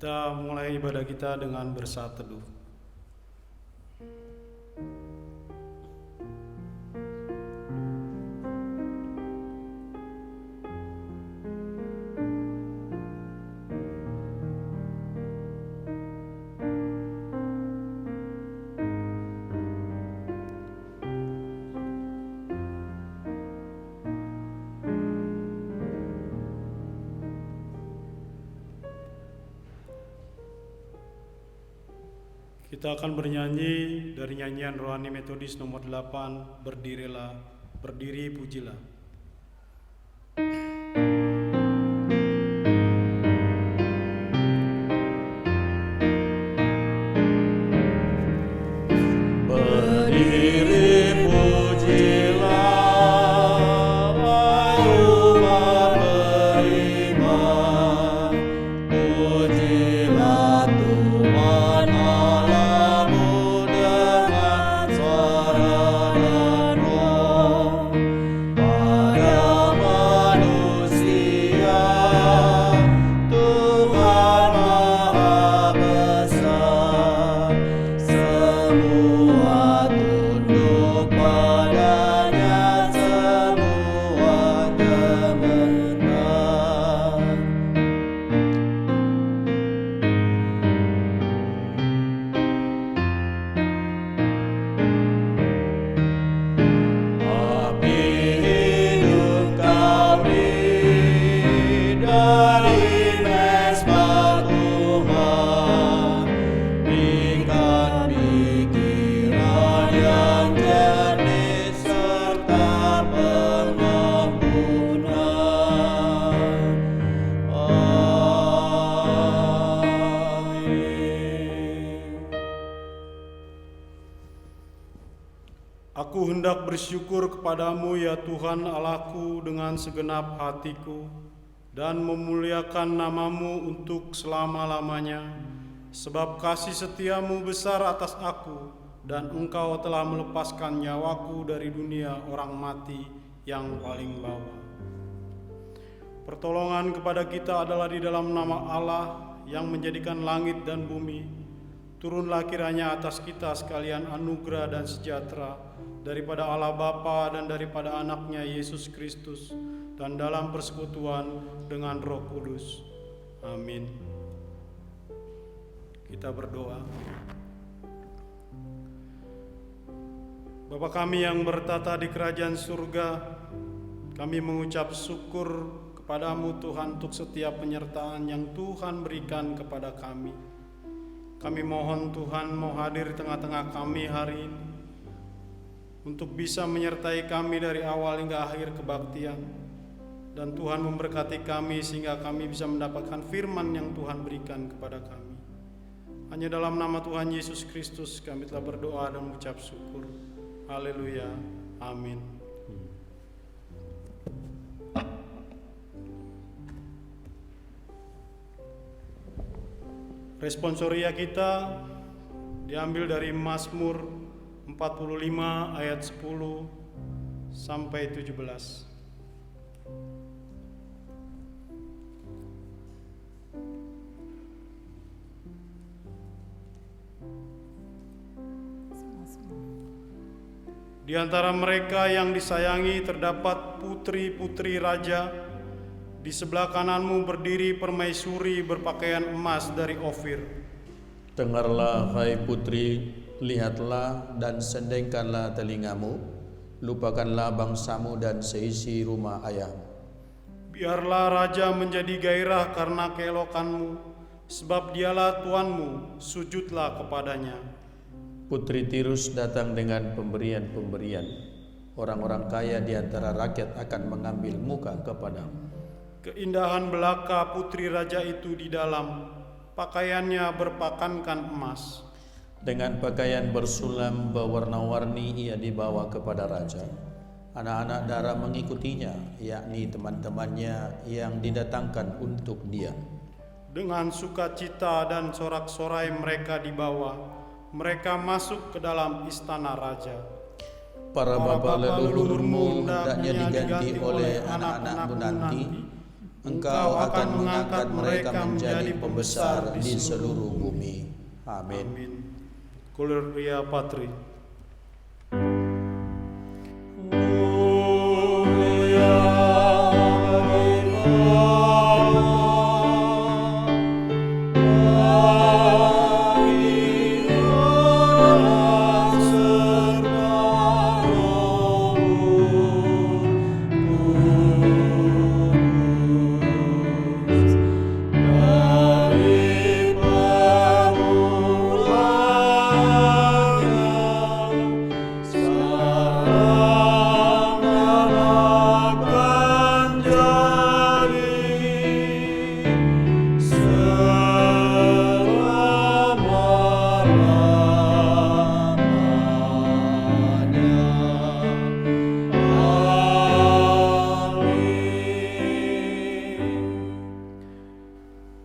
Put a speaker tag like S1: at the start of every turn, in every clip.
S1: Kita mulai ibadah kita dengan bersaat teduh. Kita akan bernyanyi dari nyanyian Rohani Metodis nomor 8, Berdirilah, berdiri pujilah. Aku hendak bersyukur kepadamu ya Tuhan Allahku dengan segenap hatiku dan memuliakan namamu untuk selama-lamanya, sebab kasih setiamu besar atas aku dan engkau telah melepaskan nyawaku dari dunia orang mati yang paling bawah. Pertolongan kepada kita adalah di dalam nama Allah yang menjadikan langit dan bumi. Turunlah kiranya atas kita sekalian anugerah dan sejahtera daripada Allah Bapa dan daripada anaknya Yesus Kristus dan dalam persekutuan dengan Roh Kudus. Amin. Kita berdoa. Bapa kami yang bertata di kerajaan surga, kami mengucap syukur kepadamu Tuhan untuk setiap penyertaan yang Tuhan berikan kepada kami. Kami mohon Tuhan mau hadir di tengah-tengah kami hari ini untuk bisa menyertai kami dari awal hingga akhir kebaktian. Dan Tuhan memberkati kami sehingga kami bisa mendapatkan firman yang Tuhan berikan kepada kami. Hanya dalam nama Tuhan Yesus Kristus kami telah berdoa dan mengucap syukur. Haleluya. Amin. Responsoria kita diambil dari Mazmur 45 ayat 10 sampai 17. Di antara mereka yang disayangi terdapat putri-putri raja. Di sebelah kananmu berdiri permaisuri berpakaian emas dari Ofir.
S2: Dengarlah hai putri, lihatlah dan sendengkanlah telingamu, lupakanlah bangsamu dan seisi rumah ayahmu.
S1: Biarlah raja menjadi gairah karena keelokanmu, sebab dialah Tuanmu, sujudlah kepadanya.
S2: Putri Tirus datang dengan pemberian-pemberian, orang-orang kaya di antara rakyat akan mengambil muka kepadamu.
S1: Keindahan belaka putri raja itu di dalam, pakaiannya berpakankan emas.
S2: Dengan pakaian bersulam berwarna-warni ia dibawa kepada raja. Anak-anak dara mengikutinya, yakni teman-temannya yang didatangkan untuk dia.
S1: Dengan sukacita dan sorak-sorai mereka dibawa, mereka masuk ke dalam istana raja.
S2: Para bapa leluhurmu hendaknya diganti oleh anak-anakmu nanti, Engkau akan mengangkat mereka menjadi pembesar di seluruh bumi. Amin.
S1: Amin. Gloria Patri.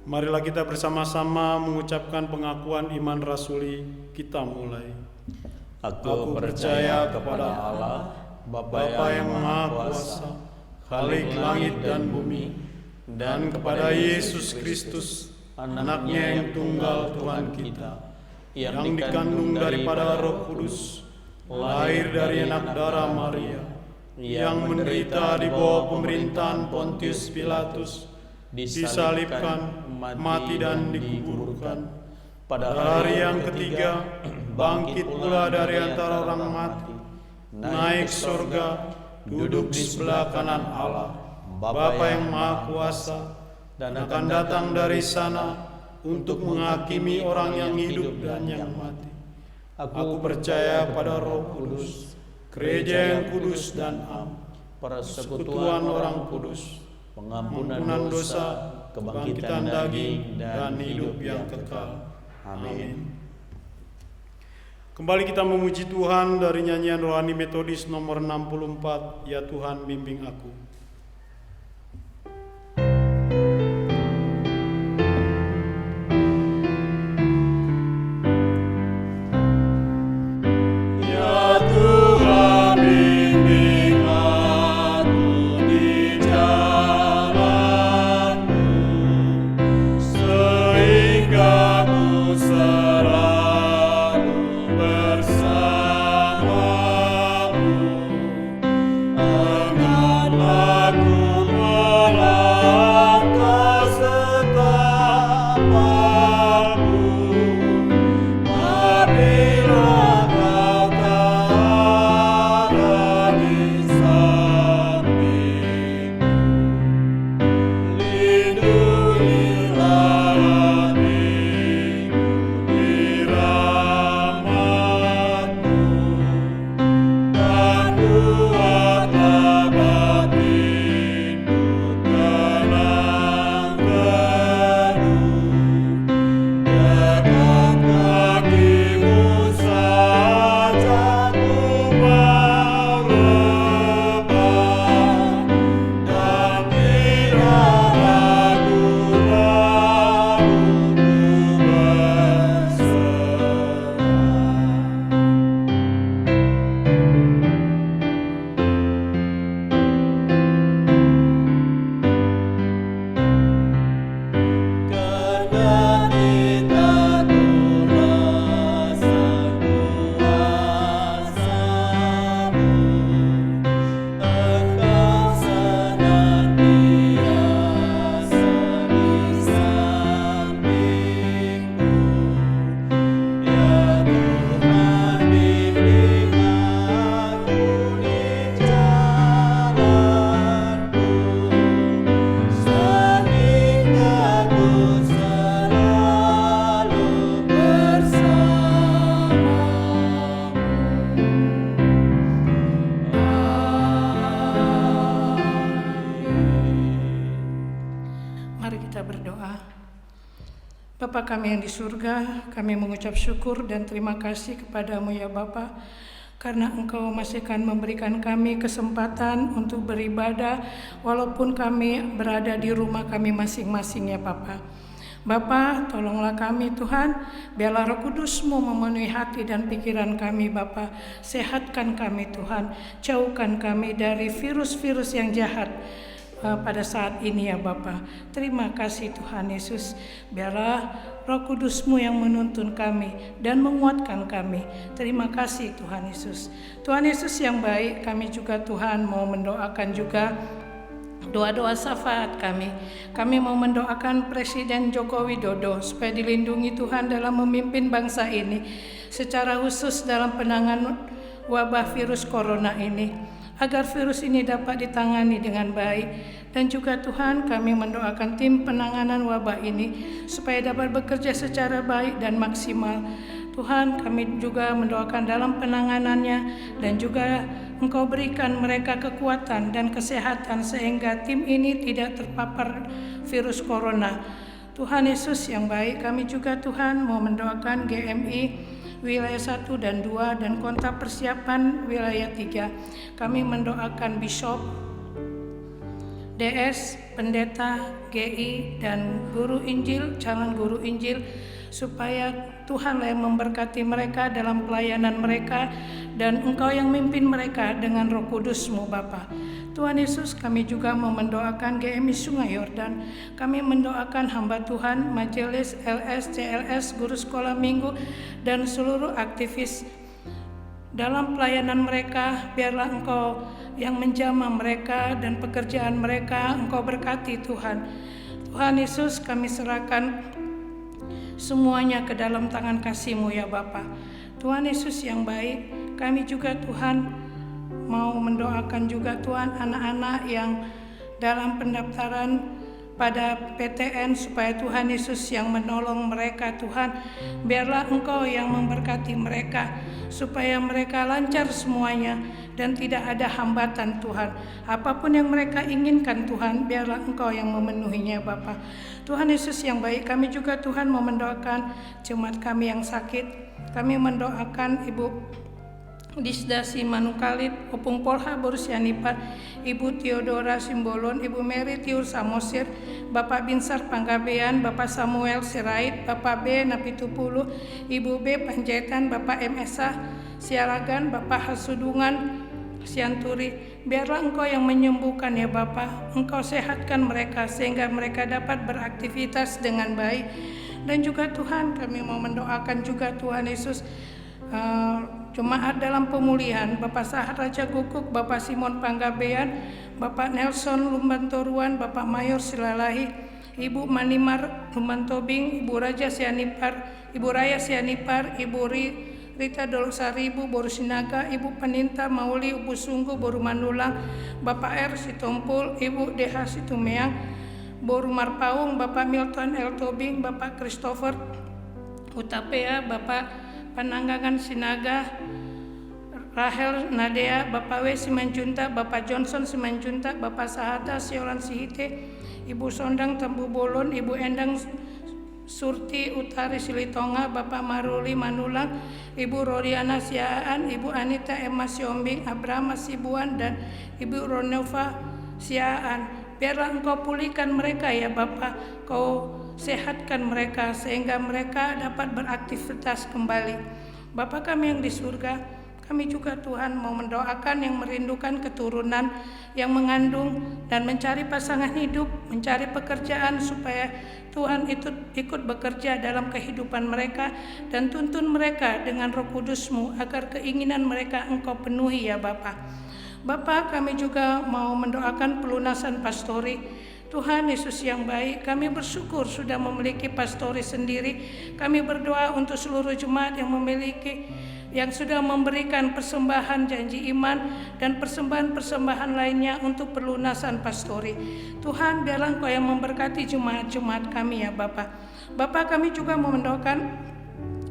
S1: Marilah kita bersama-sama mengucapkan pengakuan iman rasuli. Kita mulai.
S2: Aku percaya kepada Allah, Bapa yang Maha Kuasa, Khalik langit dan bumi, dan kepada Yesus Kristus, anaknya yang tunggal Tuhan kita, yang dikandung daripada Roh Kudus, lahir dari anak darah Maria, yang menderita di bawah pemerintahan Pontius Pilatus, disalibkan, mati dan dikuburkan. Pada hari yang ketiga, bangkit pula dari antara orang mati, naik surga, duduk di sebelah kanan Allah, Bapa yang Maha Kuasa, dan akan datang dari sana untuk menghakimi orang yang hidup dan yang mati. Aku percaya pada Roh Kudus, gereja yang kudus dan am, persekutuan orang kudus, pengampunan dosa, kebangkitan daging, dan hidup yang kekal. Amin.
S1: Kembali kita memuji Tuhan dari nyanyian rohani metodis nomor 64, Ya Tuhan bimbing aku.
S3: Bapa kami yang di surga, kami mengucap syukur dan terima kasih kepadamu ya Bapa, karena Engkau masih akan memberikan kami kesempatan untuk beribadah walaupun kami berada di rumah kami masing-masing ya Bapa. Bapa, tolonglah kami Tuhan, biarlah Roh Kudus-Mu memenuhi hati dan pikiran kami Bapa. Sehatkan kami Tuhan, jauhkan kami dari virus-virus yang jahat, pada saat ini ya Bapa. Terima kasih Tuhan Yesus. Biarlah Roh Kudus-Mu yang menuntun kami dan menguatkan kami. Terima kasih Tuhan Yesus. Tuhan Yesus yang baik, kami juga Tuhan mau mendoakan juga doa-doa syafaat kami. Kami mau mendoakan Presiden Joko Widodo supaya dilindungi Tuhan dalam memimpin bangsa ini, secara khusus dalam penanganan wabah virus corona ini, agar virus ini dapat ditangani dengan baik. Dan juga Tuhan, kami mendoakan tim penanganan wabah ini supaya dapat bekerja secara baik dan maksimal. Tuhan, kami juga mendoakan dalam penanganannya, dan juga Engkau berikan mereka kekuatan dan kesehatan sehingga tim ini tidak terpapar virus corona. Tuhan Yesus yang baik, kami juga Tuhan mau mendoakan GMI wilayah 1 dan 2 dan kontak persiapan wilayah 3. Kami mendoakan Bishop, DS, pendeta, GI, dan guru Injil, calon guru Injil, supaya Tuhanlah yang memberkati mereka dalam pelayanan mereka, dan Engkau yang memimpin mereka dengan Roh Kudus-Mu Bapa. Tuhan Yesus, kami juga mau mendoakan GMI Sungai Yordan. Kami mendoakan hamba Tuhan, majelis, LS, CLS, guru sekolah minggu, dan seluruh aktivis dalam pelayanan mereka. Biarlah Engkau yang menjamah mereka dan pekerjaan mereka. Engkau berkati Tuhan. Tuhan Yesus, kami serahkan semuanya ke dalam tangan kasih-Mu ya Bapa. Tuhan Yesus yang baik, kami juga Tuhan mau mendoakan juga Tuhan anak-anak yang dalam pendaftaran pada PTN, supaya Tuhan Yesus yang menolong mereka Tuhan. Biarlah Engkau yang memberkati mereka supaya mereka lancar semuanya dan tidak ada hambatan Tuhan. Apapun yang mereka inginkan Tuhan, biarlah Engkau yang memenuhinya Bapa. Tuhan Yesus yang baik, kami juga Tuhan mau mendoakan jemaat kami yang sakit. Kami mendoakan Ibu Disdasi Manukalip, Opung Polha Borusianipar, Ibu Theodora Simbolon, Ibu Mary Tiur Samosir, Bapak Binsar Panggabean, Bapak Samuel Sirait, Bapak B Napitupulu, Ibu B Panjaitan, Bapak MSA Siaragan, Bapak Hasudungan Sianturi. Biarlah Engkau yang menyembuhkan ya Bapa. Engkau sehatkan mereka sehingga mereka dapat beraktivitas dengan baik. Dan juga Tuhan, kami mau mendoakan juga Tuhan Yesus jemaat dalam pemulihan, Bapak Sahar Raja Guguk, Bapak Simon Panggabean, Bapak Nelson Lumbantoruan, Bapak Mayor Silalahi, Ibu Manimar Lumbantobing, Ibu Raja Sianipar, Ibu Raya Sianipar, Ibu Rita Dolosari, Ibu Borusinaga, Ibu Peninta Mauli, Ibu Sunggu Boru Manulang, Bapak R Situmpul, Ibu DH Situmeang, Boru Marpaung, Bapak Milton L Tobing, Bapak Christopher Utapea, Bapak Pananggangan Sinaga, Rahel Nadea, Bapak W Simanjunta, Bapak Johnson Simanjunta, Bapak Sahata Siolan Sihite, Ibu Sondang Tembu Bolon, Ibu Endang Surti Utari Silitonga, Bapak Maruli Manulang, Ibu Rodiana Siaan, Ibu Anita Emma Siombing, Abraham Sibuan, dan Ibu Ronova Siaan. Biarlah Engkau pulihkan mereka ya Bapa, Kau sehatkan mereka sehingga mereka dapat beraktivitas kembali. Bapa kami yang di surga, kami juga Tuhan mau mendoakan yang merindukan keturunan, yang mengandung dan mencari pasangan hidup, mencari pekerjaan, supaya Tuhan itu ikut bekerja dalam kehidupan mereka dan tuntun mereka dengan Roh Kudus-Mu agar keinginan mereka Engkau penuhi ya Bapa. Bapa, kami juga mau mendoakan pelunasan pastori. Tuhan Yesus yang baik, kami bersyukur sudah memiliki pastori sendiri. Kami berdoa untuk seluruh jemaat yang sudah memberikan persembahan janji iman dan persembahan-persembahan lainnya untuk pelunasan pastori. Tuhan, biarlah Engkau yang memberkati jemaat-jemaat kami ya Bapa. Bapa, kami juga mau mendoakan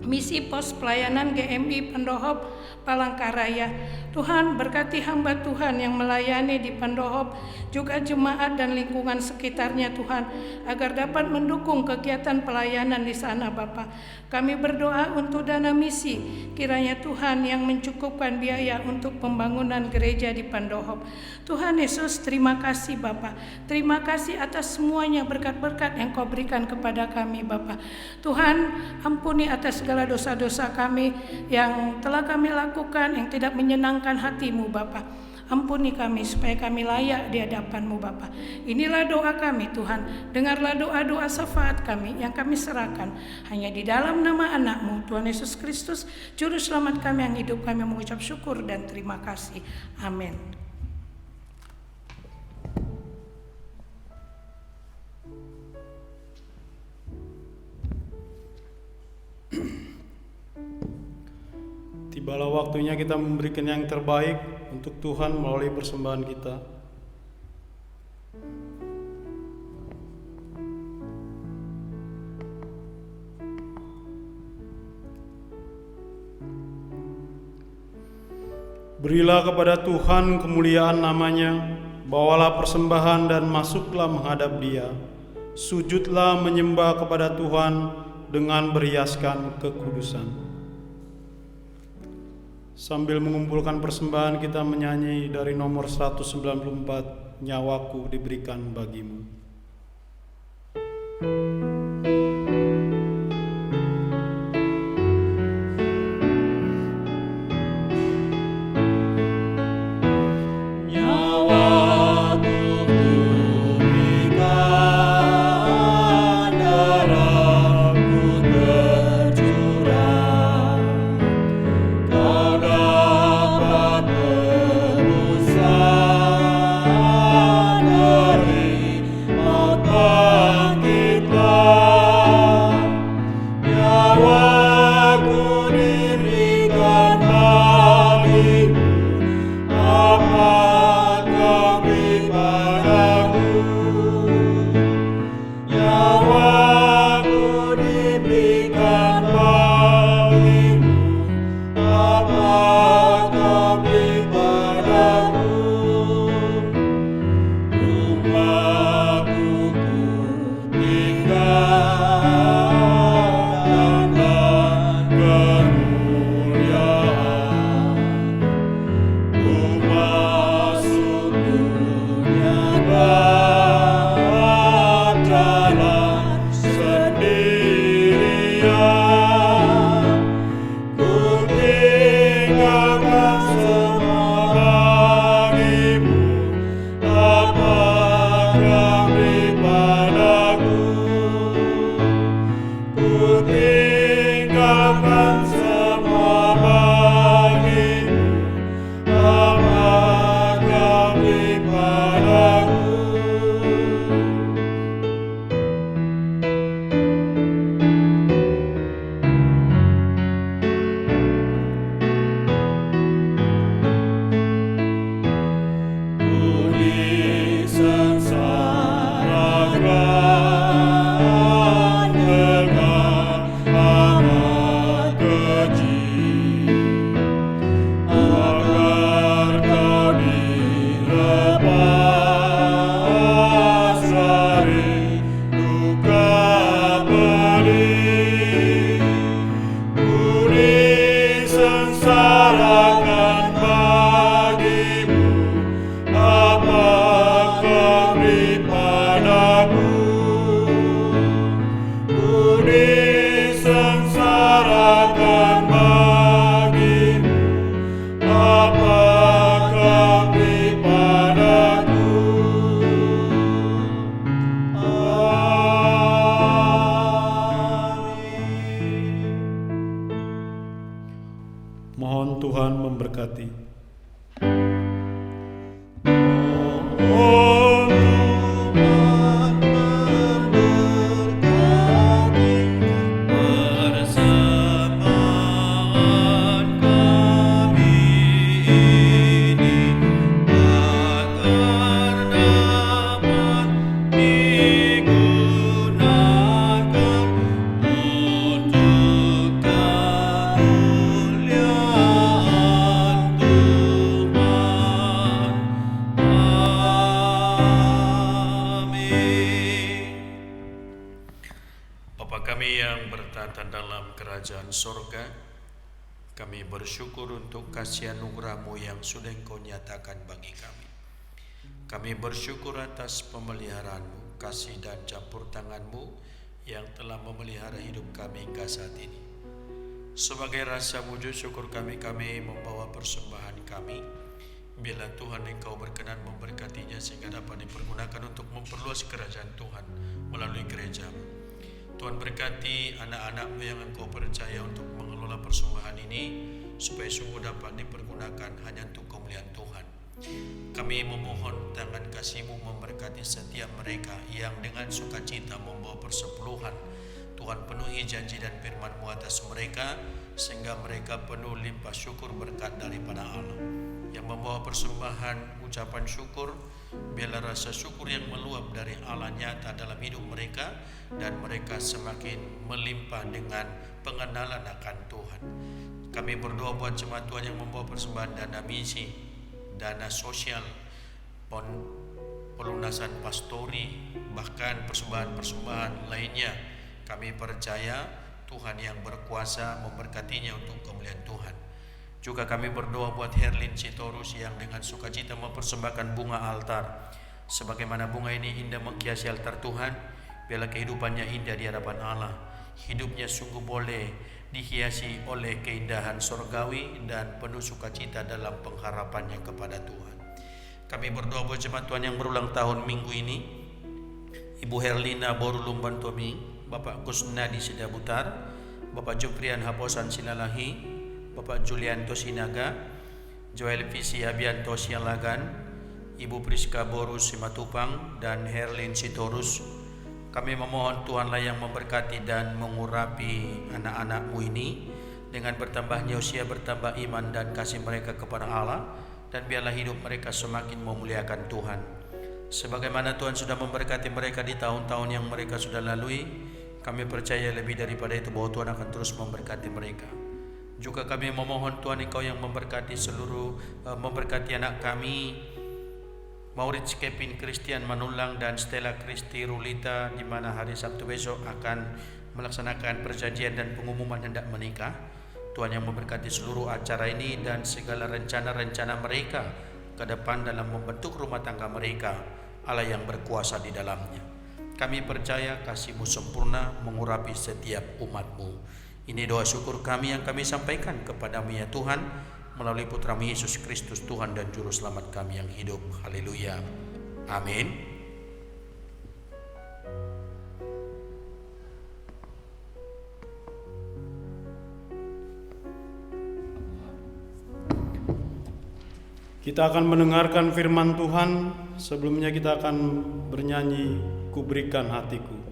S3: misi pos pelayanan GMI Pandohop Palangkaraya. Tuhan, berkati hamba Tuhan yang melayani di Pandohop, juga jemaat dan lingkungan sekitarnya Tuhan, agar dapat mendukung kegiatan pelayanan di sana Bapa. Kami berdoa untuk dana misi, kiranya Tuhan yang mencukupkan biaya untuk pembangunan gereja di Pandohop. Tuhan Yesus, terima kasih Bapa. Terima kasih atas semuanya berkat-berkat yang Kau berikan kepada kami Bapa. Tuhan, ampuni atas segala dosa-dosa kami yang telah kami lakukan yang tidak menyenangkan hati-Mu Bapa. Ampuni kami supaya kami layak di hadapan-Mu Bapa. Inilah doa kami Tuhan. Dengarlah doa-doa syafaat kami yang kami serahkan hanya di dalam nama anak-Mu Tuhan Yesus Kristus, Juru Selamat kami yang hidup. Kami mengucap syukur dan terima kasih. Amin.
S1: Tibalah waktunya kita memberikan yang terbaik untuk Tuhan melalui persembahan kita. Berilah kepada Tuhan kemuliaan namanya, bawalah persembahan dan masuklah menghadap Dia. Sujudlah menyembah kepada Tuhan dengan berhiaskan kekudusan. Sambil mengumpulkan persembahan, kita menyanyi dari nomor 194, Nyawaku Diberikan Bagimu. Mohon Tuhan memberkati.
S2: Kerajaan sorga, kami bersyukur untuk kasih anugerah-Mu yang sudah Engkau nyatakan bagi kami. Kami bersyukur atas pemeliharaan-Mu, kasih dan campur tangan-Mu yang telah memelihara hidup kami hingga saat ini. Sebagai rasa wujud syukur kami membawa persembahan kami Biarlah Tuhan Engkau berkenan memberkatinya sehingga dapat dipergunakan untuk memperluas kerajaan Tuhan melalui gereja. Tuhan berkati anak-anak-Mu yang Engkau percaya untuk mengelola persembahan ini supaya sungguh dapat dipergunakan hanya untuk kemuliaan Tuhan. Kami memohon tangan kasih-Mu memberkati setiap mereka yang dengan sukacita membawa persepuluhan. Tuhan penuhi janji dan firman-Mu atas mereka sehingga mereka penuh limpah syukur berkat daripada Allah. Yang membawa persembahan ucapan syukur, biarlah rasa syukur yang meluap dari Allah nyata dalam hidup mereka dan mereka semakin melimpah dengan pengenalan akan Tuhan. Kami berdoa buat jemaat Tuhan yang membawa persembahan dana misi, dana sosial, pelunasan pastori, bahkan persembahan-persembahan lainnya. Kami percaya Tuhan yang berkuasa memberkatinya untuk kemuliaan Tuhan. Juga kami berdoa buat Herlin Sitorus yang dengan sukacita mempersembahkan bunga altar. Sebagaimana bunga ini indah menghiasi altar Tuhan, biarlah kehidupannya indah di hadapan Allah. Hidupnya sungguh boleh dihiasi oleh keindahan surgawi dan penuh sukacita dalam pengharapannya kepada Tuhan. Kami berdoa buat jemaat Tuhan yang berulang tahun minggu ini, Ibu Herlina Borulum Bantomi, Bapak Kusnadi Sidabutar, Bapak Juprian Haposan Silalahi, Bapak Julianto Sinaga, Joel Visi Abianto Sialagan, Ibu Priska Borus Simatupang, dan Herlin Sitorus. Kami memohon Tuhanlah yang memberkati dan mengurapi anak-anak-Mu ini dengan bertambahnya usia, bertambah iman dan kasih mereka kepada Allah, dan biarlah hidup mereka semakin memuliakan Tuhan. Sebagaimana Tuhan sudah memberkati mereka di tahun-tahun yang mereka sudah lalui, kami percaya lebih daripada itu bahwa Tuhan akan terus memberkati mereka. Juga kami memohon Tuhan Engkau yang memberkati memberkati anak kami Maurits Kevin Christian Manulang dan Stella Kristi Rulita, di mana hari Sabtu besok akan melaksanakan perjanjian dan pengumuman hendak menikah. Tuhan yang memberkati seluruh acara ini dan segala rencana-rencana mereka ke depan dalam membentuk rumah tangga mereka. Allah yang berkuasa di dalamnya. Kami percaya kasih-Mu sempurna mengurapi setiap umat-Mu. Ini doa syukur kami yang kami sampaikan kepada-Mu ya Tuhan, melalui Putra-Mu Yesus Kristus, Tuhan dan Juru Selamat kami yang hidup. Haleluya. Amin.
S1: Kita akan mendengarkan firman Tuhan. Sebelumnya kita akan bernyanyi Kuberikan Hatiku.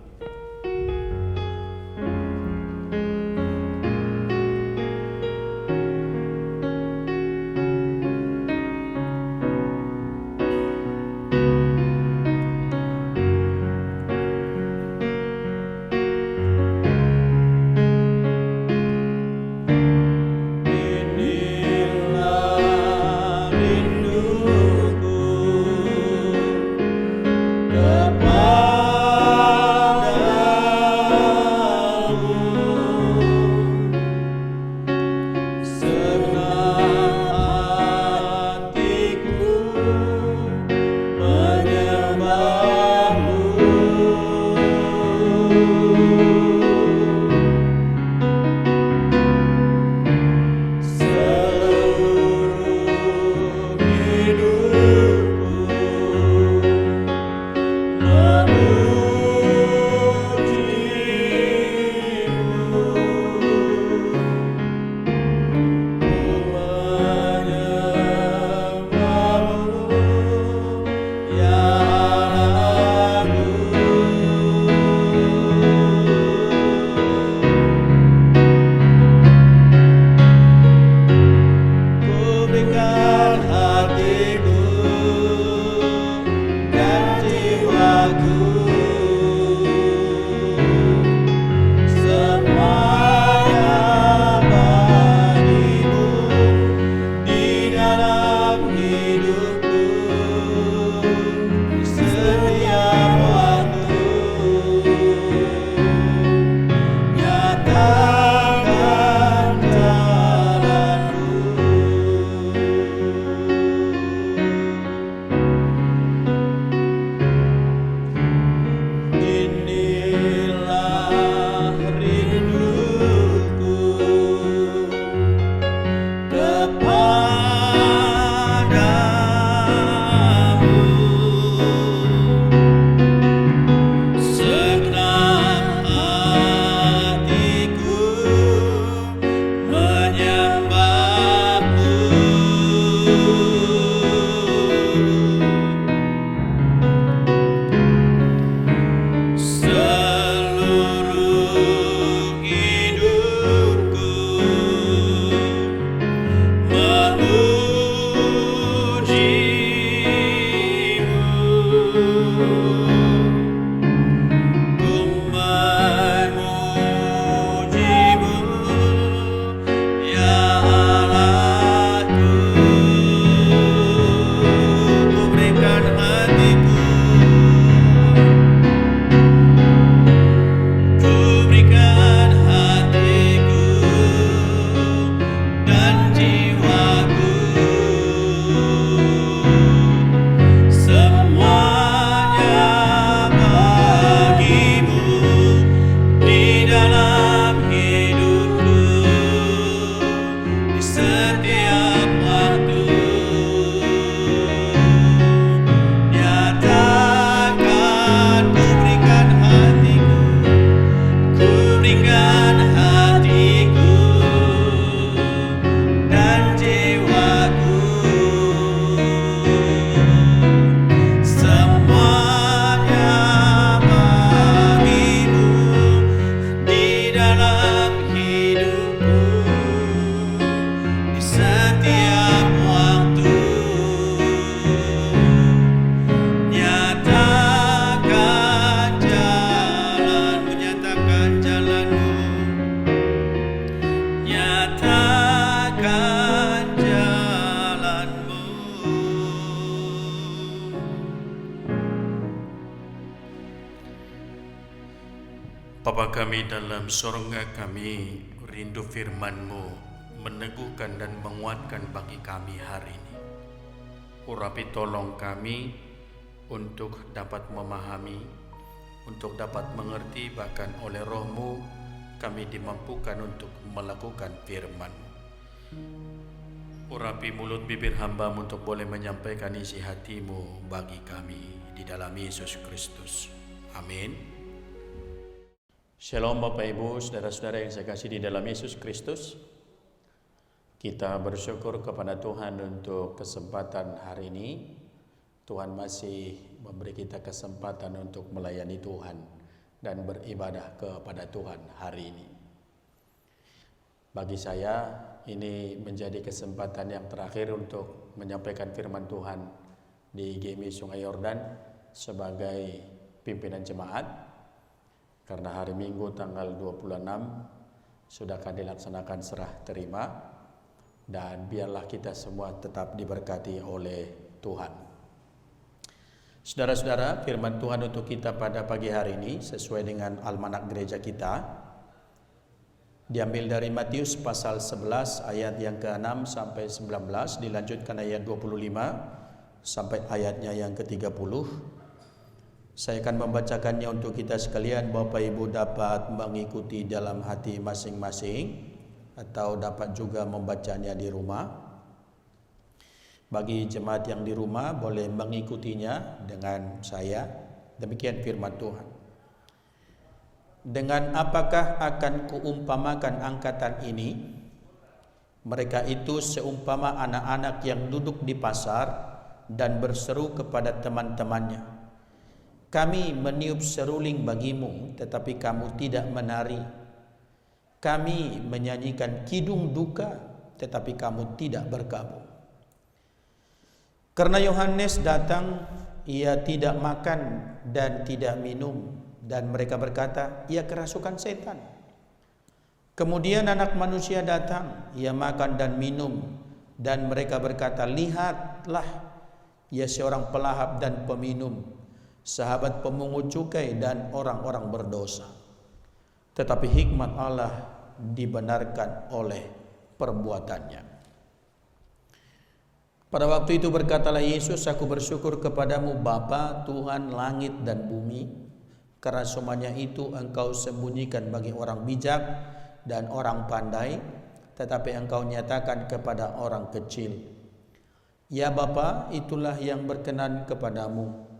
S2: Bapa kami dalam sorga, kami rindu firman-Mu meneguhkan dan menguatkan bagi kami hari ini. Urapi tolong kami untuk dapat memahami, untuk dapat mengerti, bahkan oleh Roh-Mu kami dimampukan untuk melakukan firman-Mu. Urapi mulut bibir hamba-Mu untuk boleh menyampaikan isi hati-Mu bagi kami di dalam Yesus Kristus. Amin. Shalom Bapak Ibu, saudara-saudara yang saya kasih di dalam Yesus Kristus. Kita bersyukur kepada Tuhan untuk kesempatan hari ini. Tuhan masih memberi kita kesempatan untuk melayani Tuhan dan beribadah kepada Tuhan hari ini. Bagi saya, ini menjadi kesempatan yang terakhir untuk menyampaikan firman Tuhan di GMI Sungai Yordan sebagai pimpinan jemaat. Karena hari Minggu tanggal 26 sudah akan dilaksanakan serah terima, dan biarlah kita semua tetap diberkati oleh Tuhan. Saudara-saudara, firman Tuhan untuk kita pada pagi hari ini sesuai dengan almanak gereja kita diambil dari Matius pasal 11 ayat yang ke-6 sampai 19, dilanjutkan ayat 25 sampai ayatnya yang ke-30. Saya akan membacakannya untuk kita sekalian. Bapak Ibu dapat mengikuti dalam hati masing-masing atau dapat juga membacanya di rumah. Bagi jemaat yang di rumah boleh mengikutinya dengan saya. Demikian firman Tuhan. Dengan apakah akan kuumpamakan angkatan ini? Mereka itu seumpama anak-anak yang duduk di pasar dan berseru kepada teman-temannya, kami meniup seruling bagimu, tetapi kamu tidak menari. Kami menyanyikan kidung duka, tetapi kamu tidak bergabung. Karena Yohanes datang, ia tidak makan dan tidak minum, dan mereka berkata, ia kerasukan setan. Kemudian Anak Manusia datang, ia makan dan minum, dan mereka berkata, lihatlah, ia seorang pelahap dan peminum, sahabat pemungut cukai dan orang-orang berdosa. Tetapi hikmat Allah dibenarkan oleh perbuatannya. Pada waktu itu berkatalah Yesus, aku bersyukur kepadamu Bapa, Tuhan langit dan bumi, karena semuanya itu engkau sembunyikan bagi orang bijak dan orang pandai, tetapi engkau nyatakan kepada orang kecil. Ya Bapa, itulah yang berkenan kepadamu.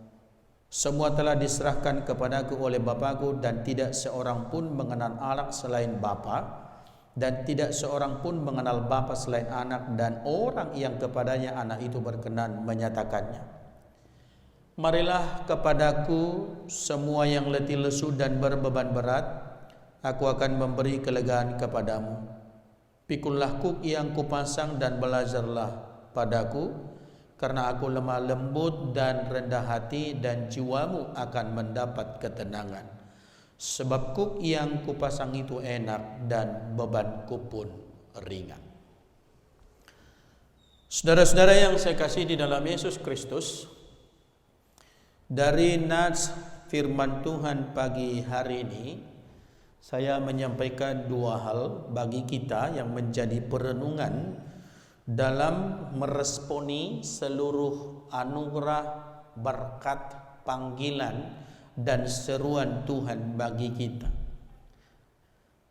S2: Semua telah diserahkan kepadaku oleh Bapakku, dan tidak seorang pun mengenal anak selain Bapa, dan tidak seorang pun mengenal Bapa selain anak, dan orang yang kepadanya anak itu berkenan menyatakannya. Marilah kepadaku semua yang letih lesu dan berbeban berat, aku akan memberi kelegaan kepadamu. Pikullah kuk yang kupasang dan belajarlah padaku, karena aku lemah lembut dan rendah hati, dan jiwamu akan mendapat ketenangan. Sebab kuk yang kupasang itu enak dan bebanku pun ringan. Saudara-saudara yang saya kasih di dalam Yesus Kristus, dari nats firman Tuhan pagi hari ini, saya menyampaikan dua hal bagi kita yang menjadi perenungan dalam meresponi seluruh anugerah, berkat, panggilan, dan seruan Tuhan bagi kita.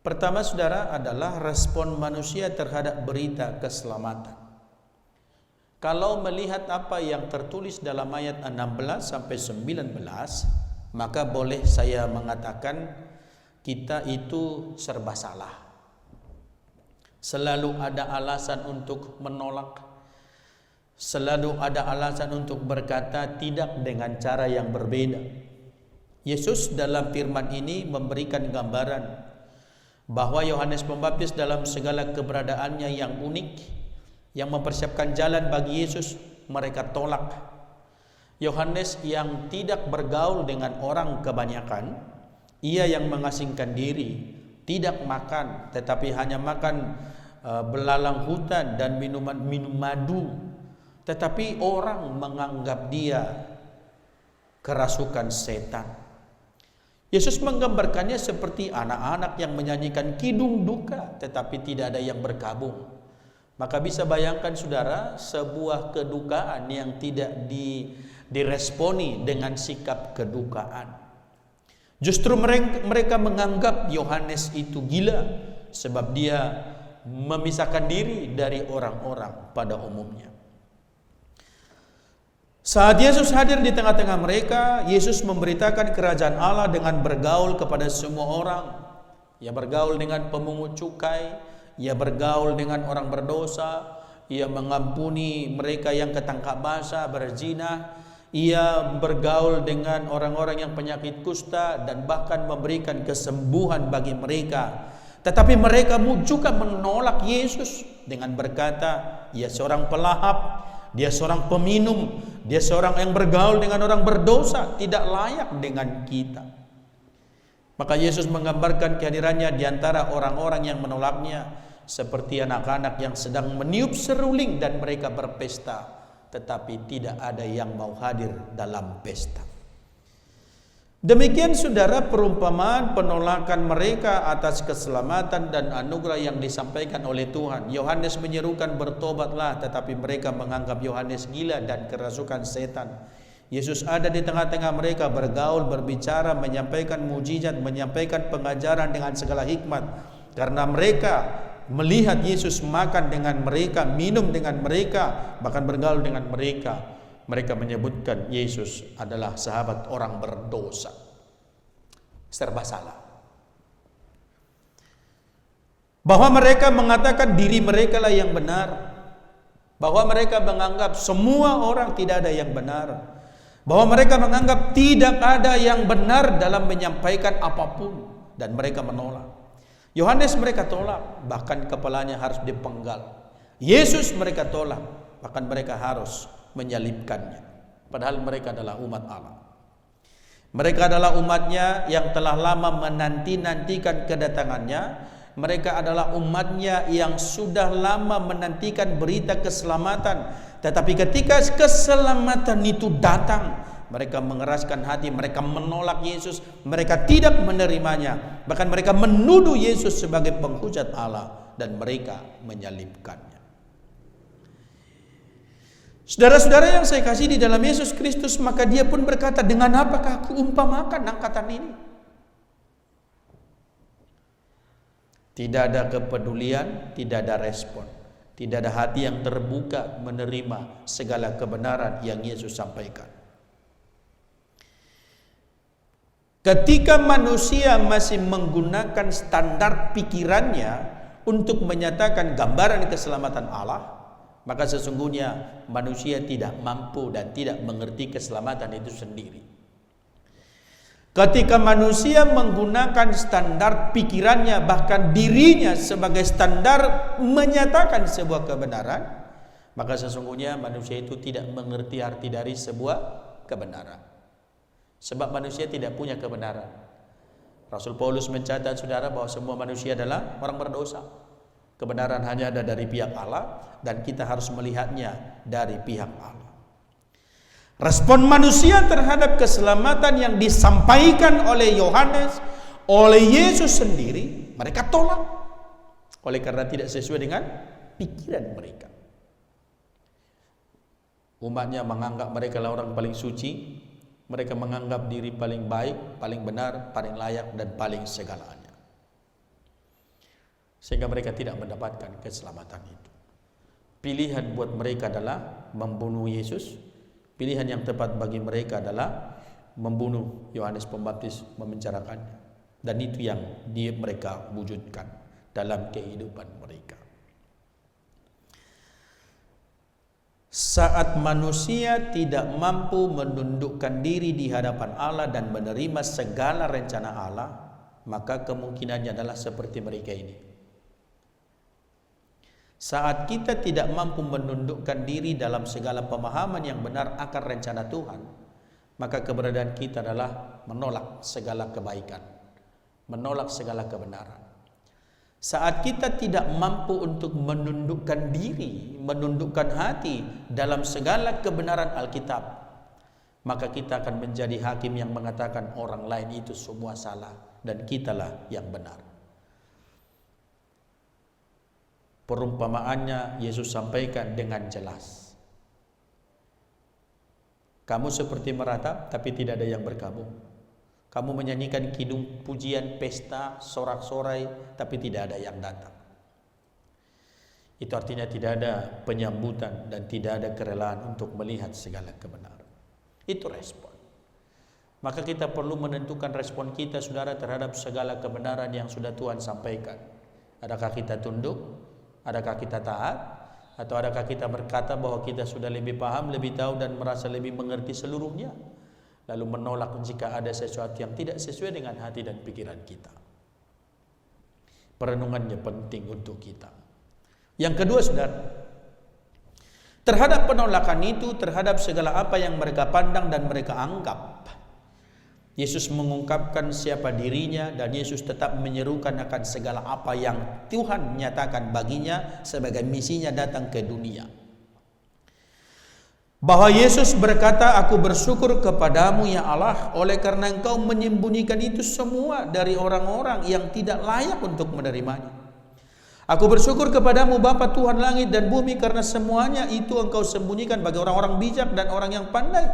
S2: Pertama, saudara, adalah respon manusia terhadap berita keselamatan. Kalau melihat apa yang tertulis dalam ayat 16 sampai 19, maka boleh saya mengatakan kita itu serba salah. Selalu ada alasan untuk menolak. Selalu ada alasan untuk berkata tidak dengan cara yang berbeda. Yesus dalam firman ini memberikan gambaran bahwa Yohanes Pembaptis dalam segala keberadaannya yang unik, yang mempersiapkan jalan bagi Yesus, mereka tolak. Yohanes yang tidak bergaul dengan orang kebanyakan, ia yang mengasingkan diri, tidak makan, tetapi hanya makan belalang hutan dan minum madu, tetapi orang menganggap dia kerasukan setan. Yesus menggambarkannya seperti anak-anak yang menyanyikan kidung duka tetapi tidak ada yang berkabung. Maka bisa bayangkan saudara, sebuah kedukaan yang tidak diresponi dengan sikap kedukaan. Justru mereka menganggap Yohanes itu gila sebab dia memisahkan diri dari orang-orang pada umumnya. Saat Yesus hadir di tengah-tengah mereka, Yesus memberitakan kerajaan Allah dengan bergaul kepada semua orang. Ia bergaul dengan pemungut cukai, ia bergaul dengan orang berdosa, ia mengampuni mereka yang ketangkap basah, berzina, ia bergaul dengan orang-orang yang penyakit kusta dan bahkan memberikan kesembuhan bagi mereka. Tetapi mereka juga menolak Yesus dengan berkata, ia seorang pelahap, dia seorang peminum, dia seorang yang bergaul dengan orang berdosa, tidak layak dengan kita. Maka Yesus menggambarkan kehadirannya di antara orang-orang yang menolaknya seperti anak-anak yang sedang meniup seruling dan mereka berpesta, tetapi tidak ada yang mau hadir dalam pesta. Demikian saudara perumpamaan penolakan mereka atas keselamatan dan anugerah yang disampaikan oleh Tuhan. Yohanes menyerukan bertobatlah, tetapi mereka menganggap Yohanes gila dan kerasukan setan. Yesus ada di tengah-tengah mereka, bergaul, berbicara, menyampaikan mujizat, menyampaikan pengajaran dengan segala hikmat. Karena mereka melihat Yesus makan dengan mereka, minum dengan mereka, bahkan bergaul dengan mereka, mereka menyebutkan Yesus adalah sahabat orang berdosa. Serba salah. Bahwa mereka mengatakan diri mereka lah yang benar. Bahwa mereka menganggap semua orang tidak ada yang benar. Bahwa mereka menganggap tidak ada yang benar dalam menyampaikan apapun. Dan mereka menolak. Yohanes mereka tolak, bahkan kepalanya harus dipenggal. Yesus mereka tolak, bahkan mereka harus menyalibkannya. Padahal mereka adalah umat Allah. Mereka adalah umatnya yang telah lama menanti-nantikan kedatangannya. Mereka adalah umatnya yang sudah lama menantikan berita keselamatan. Tetapi ketika keselamatan itu datang, mereka mengeraskan hati, mereka menolak Yesus, mereka tidak menerimanya. Bahkan mereka menuduh Yesus sebagai penghujat Allah dan mereka menyalibkannya. Saudara-saudara yang saya kasih di dalam Yesus Kristus, maka dia pun berkata, dengan apakah aku umpamakan angkatan ini? Tidak ada kepedulian, tidak ada respon, tidak ada hati yang terbuka menerima segala kebenaran yang Yesus sampaikan. Ketika manusia masih menggunakan standar pikirannya untuk menyatakan gambaran keselamatan Allah, maka sesungguhnya manusia tidak mampu dan tidak mengerti keselamatan itu sendiri. Ketika manusia menggunakan standar pikirannya, bahkan dirinya sebagai standar menyatakan sebuah kebenaran, maka sesungguhnya manusia itu tidak mengerti arti dari sebuah kebenaran. Sebab manusia tidak punya kebenaran. Rasul Paulus mencatat saudara bahwa semua manusia adalah orang berdosa. Kebenaran hanya ada dari pihak Allah dan kita harus melihatnya dari pihak Allah. Respon manusia terhadap keselamatan yang disampaikan oleh Yohanes, oleh Yesus sendiri, mereka tolak. Oleh karena tidak sesuai dengan pikiran mereka. Umatnya menganggap mereka adalah orang paling suci. Mereka menganggap diri paling baik, paling benar, paling layak, dan paling segalanya. Sehingga mereka tidak mendapatkan keselamatan itu. Pilihan buat mereka adalah membunuh Yesus. Pilihan yang tepat bagi mereka adalah membunuh Yohanes Pembaptis, memenjarakannya. Dan itu yang mereka wujudkan dalam kehidupan mereka. Saat manusia tidak mampu menundukkan diri di hadapan Allah dan menerima segala rencana Allah, maka kemungkinannya adalah seperti mereka ini. Saat kita tidak mampu menundukkan diri dalam segala pemahaman yang benar akan rencana Tuhan, maka keberadaan kita adalah menolak segala kebaikan, menolak segala kebenaran. Saat kita tidak mampu untuk menundukkan diri, menundukkan hati dalam segala kebenaran Alkitab, maka kita akan menjadi hakim yang mengatakan orang lain itu semua salah dan kitalah yang benar. Perumpamaannya Yesus sampaikan dengan jelas. Kamu seperti meratap tapi tidak ada yang berkabung. Kamu menyanyikan kidung pujian, pesta, sorak-sorai tapi tidak ada yang datang. Itu artinya tidak ada penyambutan dan tidak ada kerelaan untuk melihat segala kebenaran. Itu respon. Maka kita perlu menentukan respon kita, saudara, terhadap segala kebenaran yang sudah Tuhan sampaikan. Adakah kita tunduk? Adakah kita taat? Atau adakah kita berkata bahwa kita sudah lebih paham, lebih tahu dan merasa lebih mengerti seluruhnya, lalu menolak jika ada sesuatu yang tidak sesuai dengan hati dan pikiran kita? Perenungannya penting untuk kita. Yang kedua, saudara, terhadap penolakan itu, terhadap segala apa yang mereka pandang dan mereka anggap, Yesus mengungkapkan siapa dirinya dan Yesus tetap menyerukan akan segala apa yang Tuhan nyatakan baginya sebagai misinya datang ke dunia. Bahwa Yesus berkata, aku bersyukur kepadamu ya Allah, oleh karena engkau menyembunyikan itu semua dari orang-orang yang tidak layak untuk menerimanya. Aku bersyukur kepadamu Bapa Tuhan langit dan bumi, karena semuanya itu engkau sembunyikan bagi orang-orang bijak dan orang yang pandai,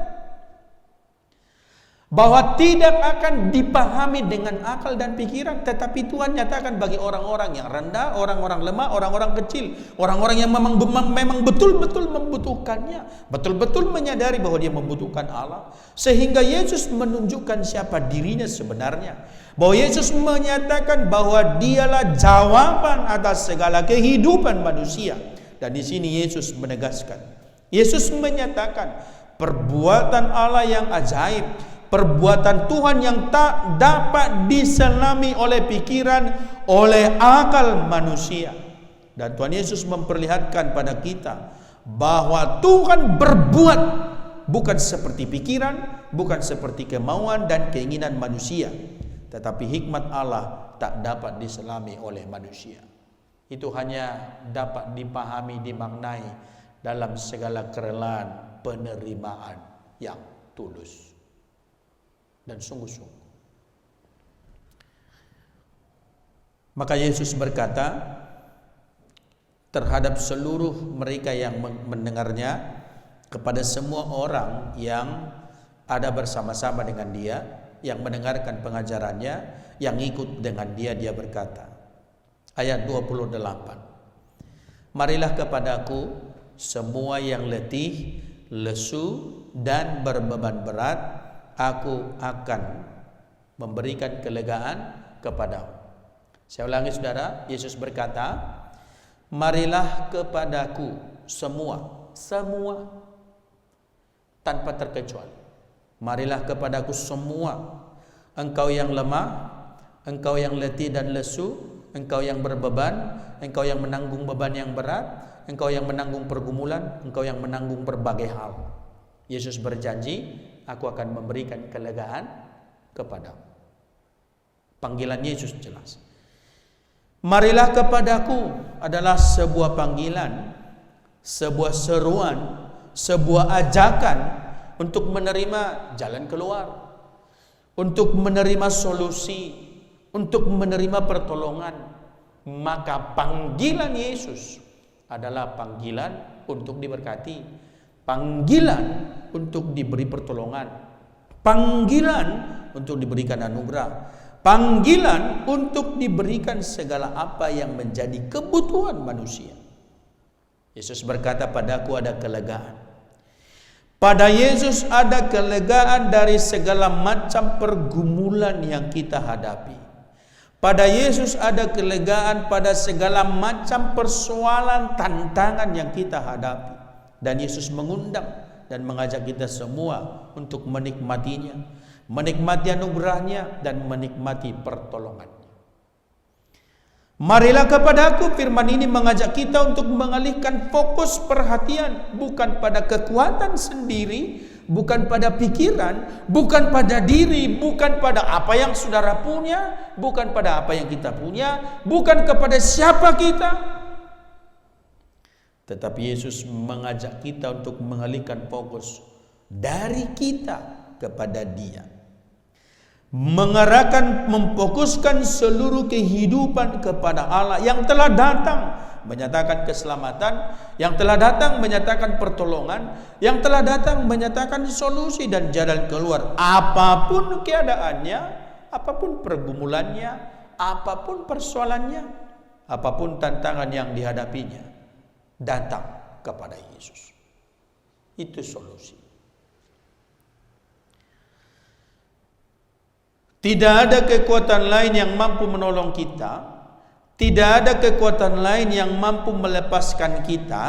S2: bahwa tidak akan dipahami dengan akal dan pikiran, tetapi Tuhan nyatakan bagi orang-orang yang rendah, orang-orang lemah, orang-orang kecil, orang-orang yang memang betul-betul membutuhkannya, betul-betul menyadari bahwa dia membutuhkan Allah, sehingga Yesus menunjukkan siapa dirinya sebenarnya, bahwa Yesus menyatakan bahwa dialah jawaban atas segala kehidupan manusia. Dan di sini Yesus menegaskan, Yesus menyatakan perbuatan Allah yang ajaib, perbuatan Tuhan yang tak dapat diselami oleh pikiran, oleh akal manusia. Dan Tuhan Yesus memperlihatkan pada kita bahwa Tuhan berbuat bukan seperti pikiran, bukan seperti kemauan dan keinginan manusia, tetapi hikmat Allah tak dapat diselami oleh manusia. Itu hanya dapat dipahami, dimaknai dalam segala kerelaan penerimaan yang tulus dan sungguh-sungguh. Maka Yesus berkata terhadap seluruh mereka yang mendengarnya, kepada semua orang yang ada bersama-sama dengan dia, yang mendengarkan pengajarannya, yang ikut dengan dia, dia berkata, ayat 28, marilah kepadaku semua yang letih, lesu dan berbeban berat, aku akan memberikan kelegaan kepadamu. Saya ulangi, saudara. Yesus berkata, marilah kepadaku semua tanpa terkecuali. Marilah kepadaku semua, engkau yang lemah, engkau yang letih dan lesu, engkau yang berbeban, engkau yang menanggung beban yang berat, engkau yang menanggung pergumulan, engkau yang menanggung berbagai hal. Yesus berjanji, aku akan memberikan kelegaan kepadamu. Panggilan Yesus jelas. Marilah kepadaku adalah sebuah panggilan, sebuah seruan, sebuah ajakan untuk menerima jalan keluar, untuk menerima solusi, untuk menerima pertolongan. Maka panggilan Yesus adalah panggilan untuk diberkati, panggilan untuk diberi pertolongan, panggilan untuk diberikan anugerah, panggilan untuk diberikan segala apa yang menjadi kebutuhan manusia. Yesus berkata, padaku ada kelegaan. Pada Yesus ada kelegaan dari segala macam pergumulan yang kita hadapi. Pada Yesus ada kelegaan pada segala macam persoalan, tantangan yang kita hadapi. Dan Yesus mengundang dan mengajak kita semua untuk menikmatinya, menikmati anugerahnya dan menikmati pertolongannya. Marilah kepadaku, firman ini mengajak kita untuk mengalihkan fokus perhatian bukan pada kekuatan sendiri, bukan pada pikiran, bukan pada diri, bukan pada apa yang saudara punya, bukan pada apa yang kita punya, bukan kepada siapa kita. Tetapi Yesus mengajak kita untuk mengalihkan fokus dari kita kepada Dia. Mengarahkan, memfokuskan seluruh kehidupan kepada Allah yang telah datang menyatakan keselamatan, yang telah datang menyatakan pertolongan, yang telah datang menyatakan solusi dan jalan keluar. Apapun keadaannya, apapun pergumulannya, apapun persoalannya, apapun tantangan yang dihadapinya, datang kepada Yesus. Itu solusi. Tidak ada kekuatan lain yang mampu menolong kita. Tidak ada kekuatan lain yang mampu melepaskan kita.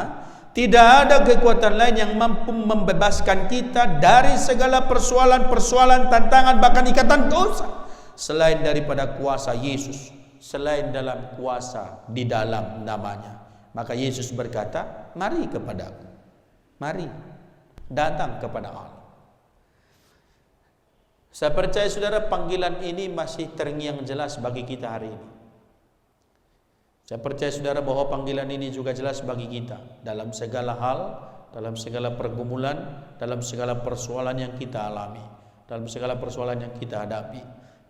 S2: Tidak ada kekuatan lain yang mampu membebaskan kita dari segala persoalan-persoalan, tantangan, bahkan ikatan dosa, selain daripada kuasa Yesus, selain dalam kuasa di dalam namanya. Maka Yesus berkata, mari kepadaku. Mari, datang kepada Allah. Saya percaya saudara, panggilan ini masih terngiang jelas bagi kita hari ini. Saya percaya saudara bahwa panggilan ini juga jelas bagi kita dalam segala hal, dalam segala pergumulan, dalam segala persoalan yang kita alami, dalam segala persoalan yang kita hadapi.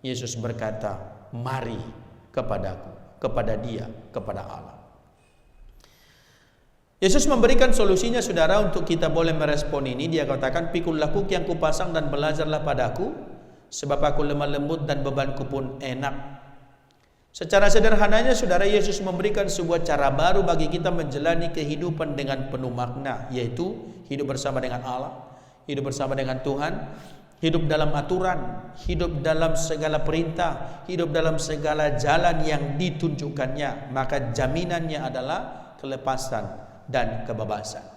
S2: Yesus berkata, mari kepadaku, kepada Dia, kepada Allah. Yesus memberikan solusinya saudara untuk kita boleh merespon ini. Dia katakan, pikul laku yang kupasang dan belajarlah padaku, sebab aku lemah lembut dan bebanku pun enak. Secara sederhananya saudara, Yesus memberikan sebuah cara baru bagi kita menjalani kehidupan dengan penuh makna, yaitu hidup bersama dengan Allah, hidup bersama dengan Tuhan, hidup dalam aturan, hidup dalam segala perintah, hidup dalam segala jalan yang ditunjukkannya. Maka jaminannya adalah kelepasan dan kebebasan.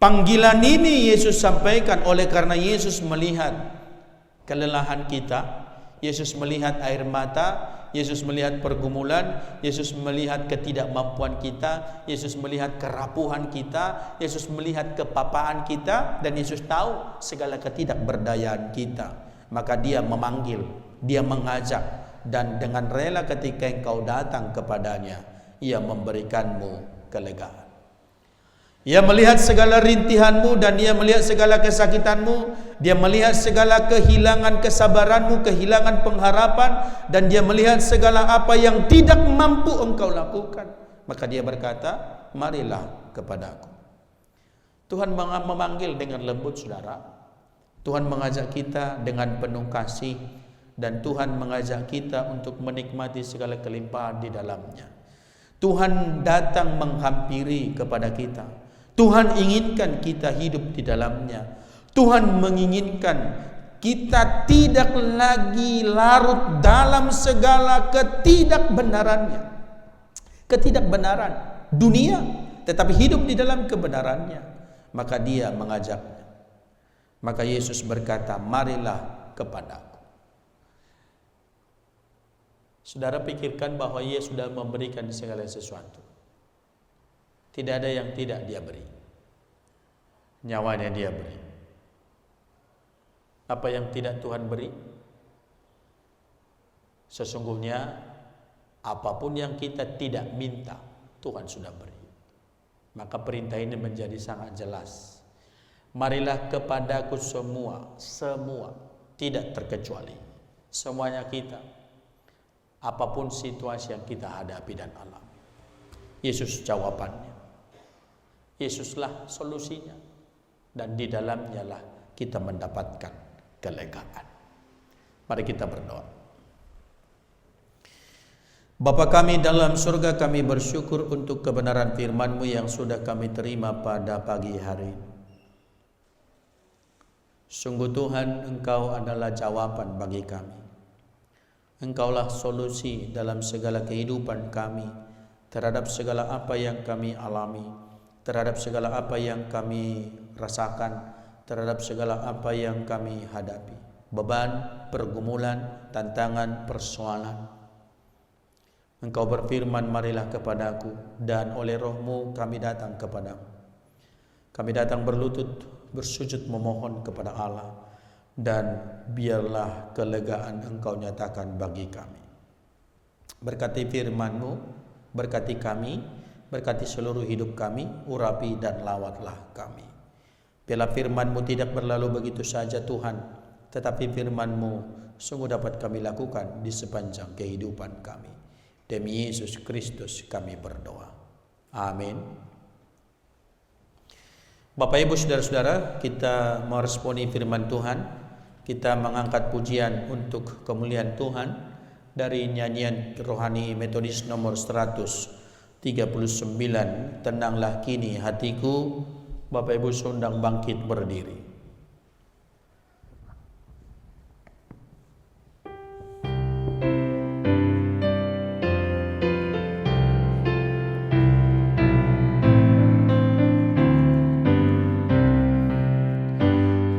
S2: Panggilan ini Yesus sampaikan oleh karena Yesus melihat kelelahan kita, Yesus melihat air mata, Yesus melihat pergumulan, Yesus melihat ketidakmampuan kita, Yesus melihat kerapuhan kita, Yesus melihat kepapaan kita, dan Yesus tahu segala ketidakberdayaan kita. Maka Dia memanggil, Dia mengajak, dan dengan rela ketika engkau datang kepadanya, Ia memberikanmu kelegaan. Ia melihat segala rintihanmu dan Dia melihat segala kesakitanmu. Dia melihat segala kehilangan kesabaranmu, kehilangan pengharapan, dan Dia melihat segala apa yang tidak mampu engkau lakukan. Maka Dia berkata, marilah kepadaku. Tuhan memanggil dengan lembut saudara. Tuhan mengajak kita dengan penuh kasih, dan Tuhan mengajak kita untuk menikmati segala kelimpahan di dalamnya. Tuhan datang menghampiri kepada kita. Tuhan inginkan kita hidup di dalamnya. Tuhan menginginkan kita tidak lagi larut dalam segala ketidakbenaran dunia, tetapi hidup di dalam kebenarannya. Maka Dia mengajaknya. Maka Yesus berkata, marilah kepadaku. Saudara pikirkan bahwa Ia sudah memberikan segala sesuatu. Tidak ada yang tidak Dia beri. Nyawanya Dia beri. Apa yang tidak Tuhan beri? Sesungguhnya apapun yang kita tidak minta, Tuhan sudah beri. Maka perintah ini menjadi sangat jelas. Marilah kepadaku semua, tidak terkecuali. Semuanya kita. Apapun situasi yang kita hadapi dan alami, Yesus jawabannya. Yesuslah solusinya, dan di dalamnya lah kita mendapatkan kelegaan. Mari kita berdoa. Bapa kami dalam surga, kami bersyukur untuk kebenaran firman-Mu yang sudah kami terima pada pagi hari ini. Sungguh Tuhan, Engkau adalah jawaban bagi kami. Engkaulah solusi dalam segala kehidupan kami, terhadap segala apa yang kami alami, terhadap segala apa yang kami rasakan, terhadap segala apa yang kami hadapi. Beban, pergumulan, tantangan, persoalan. Engkau berfirman, marilah kepadaku, dan oleh Roh-Mu kami datang kepadamu. Kami datang berlutut, bersujud memohon kepada Allah, dan biarlah kelegaan Engkau nyatakan bagi kami. Berkati firman-Mu, berkati kami, berkati seluruh hidup kami, urapi dan lawatlah kami. Biarlah firman-Mu tidak berlalu begitu saja Tuhan, tetapi firman-Mu sungguh dapat kami lakukan di sepanjang kehidupan kami. Demi Yesus Kristus kami berdoa. Amin. Bapak Ibu Saudara-saudara, kita meresponi firman Tuhan. Kita mengangkat pujian untuk kemuliaan Tuhan dari nyanyian rohani Metodis nomor 139, Tenanglah Kini Hatiku. Bapak Ibu undang bangkit berdiri.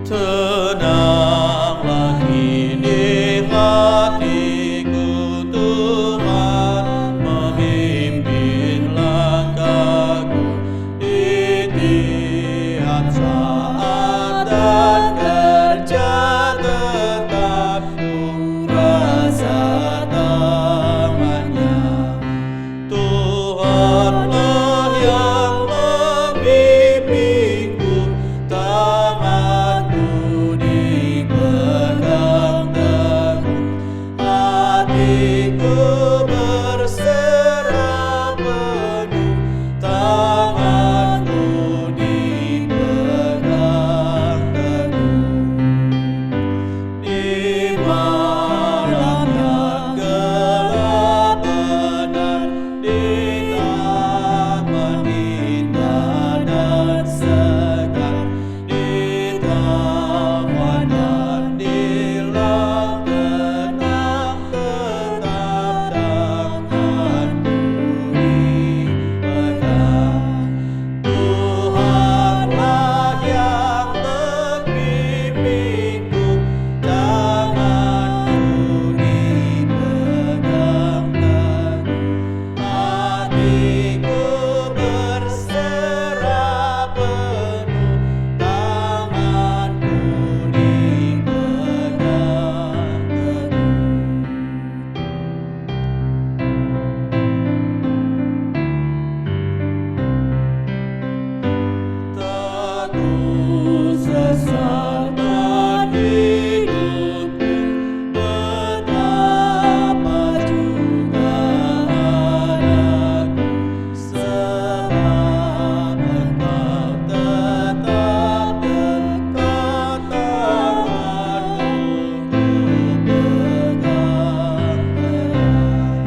S4: Tenanglah kini hatiku, Tuhan memimpin langkahku di tiap saat dan kerja tetap ku rasa tangannya. Tuhanlah yang membimbingku, tanganku dipegang teguh, hatiku berserah penuh, tanganku dipegang teguh. Di malam yang gelap benar, di taman indah dan segar, di taman dan di laut tenang, tetap tanganku dipegang. Tuhanlah yang membimbingku, tanganku dipegang teguh, hatiku berserah penuh, tanganku dipegang teguh. Sesama hidupku, betapa juga adanya, sebab Engkau tetap dekat, tanganmu ku pegang erat.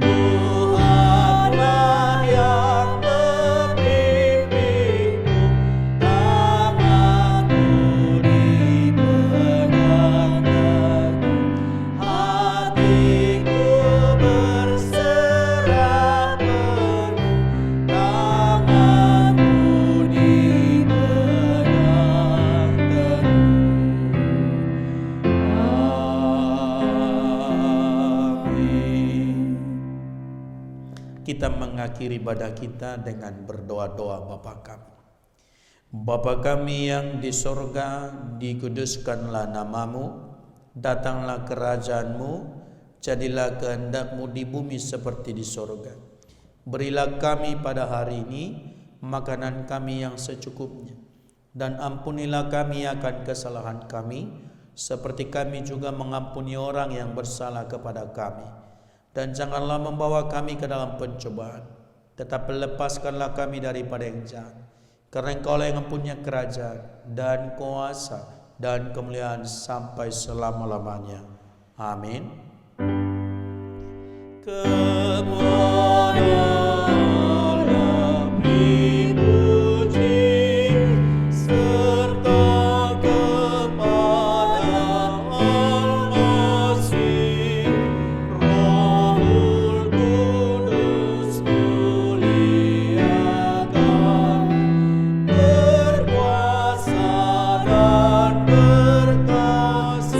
S4: Tuhanlah yang membimbingku, tanganku dipegang teguh, hatiku berserah penuh, tanganku dipegang teguh. Amin.
S2: Kita mengakhiri ibadah kita dengan berdoa-doa Bapa kami. Bapa kami yang di sorga, dikuduskanlah namamu, datanglah kerajaanmu, jadilah kehendak-Mu di bumi seperti di sorga. Berilah kami pada hari ini makanan kami yang secukupnya, dan ampunilah kami akan kesalahan kami, seperti kami juga mengampuni orang yang bersalah kepada kami. Dan janganlah membawa kami ke dalam pencobaan, tetapi lepaskanlah kami daripada yang jahat. Karena Engkau-lah yang mempunyai kerajaan dan kuasa dan kemuliaan sampai selama-lamanya. Amin.
S4: Kemuliaan dipuji serta kepada Al-Masih, Rohul Kudus muliakan, berkuasa dan berkasihan.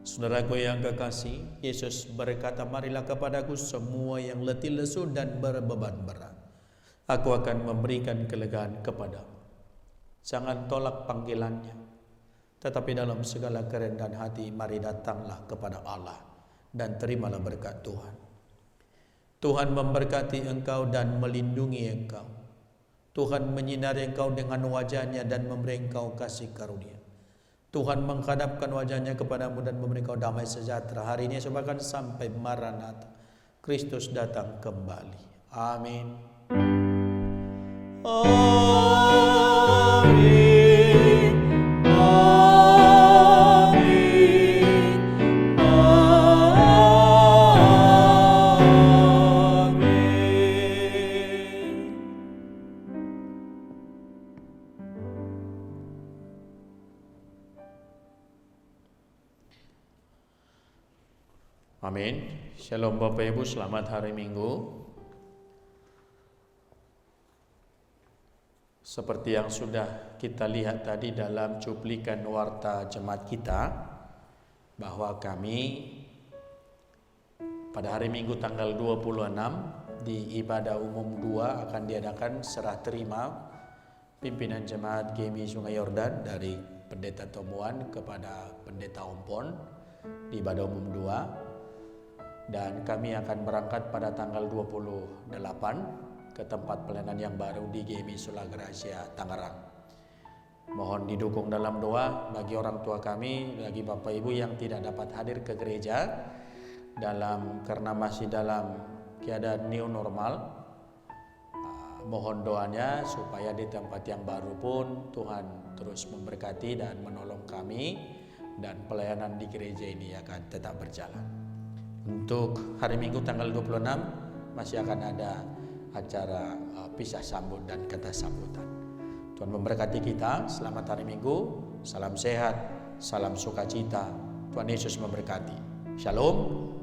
S2: Saudaraku yang kekasih, Yesus berkata, marilah kepadaku semua yang letih lesu dan berbeban berat, aku akan memberikan kelegaan kepadamu. Jangan tolak panggilannya, tetapi dalam segala kerendahan hati, mari datanglah kepada Allah dan terimalah berkat Tuhan. Tuhan memberkati engkau dan melindungi engkau. Tuhan menyinari engkau dengan wajah-Nya dan memberi engkau kasih karunia. Tuhan menghadapkan wajah-Nya kepadamu dan memberi engkau damai sejahtera hari ini bahkan sampai Maranatha. Kristus datang kembali. Amin.
S4: Amin. Amin. Amin.
S2: Amin. Shalom Bapak Ibu, selamat hari Minggu. Seperti yang sudah kita lihat tadi dalam cuplikan warta jemaat kita, bahwa kami pada hari Minggu tanggal 26 di ibadah umum 2 akan diadakan serah terima pimpinan jemaat GMI Sungai Yordan dari Pendeta Tomuan kepada Pendeta Ompon di ibadah umum 2. Dan kami akan berangkat pada tanggal 28 ke tempat pelayanan yang baru di GMI Sulagracia, Tangerang. Mohon didukung dalam doa bagi orang tua kami, bagi Bapak Ibu yang tidak dapat hadir ke gereja karena masih dalam keadaan new normal. Mohon doanya supaya di tempat yang baru pun Tuhan terus memberkati dan menolong kami, dan pelayanan di gereja ini akan tetap berjalan. Untuk hari Minggu tanggal 26 masih akan ada acara pisah sambut dan kata sambutan. Tuhan memberkati kita. Selamat hari Minggu. Salam sehat, salam sukacita. Tuhan Yesus memberkati. Shalom.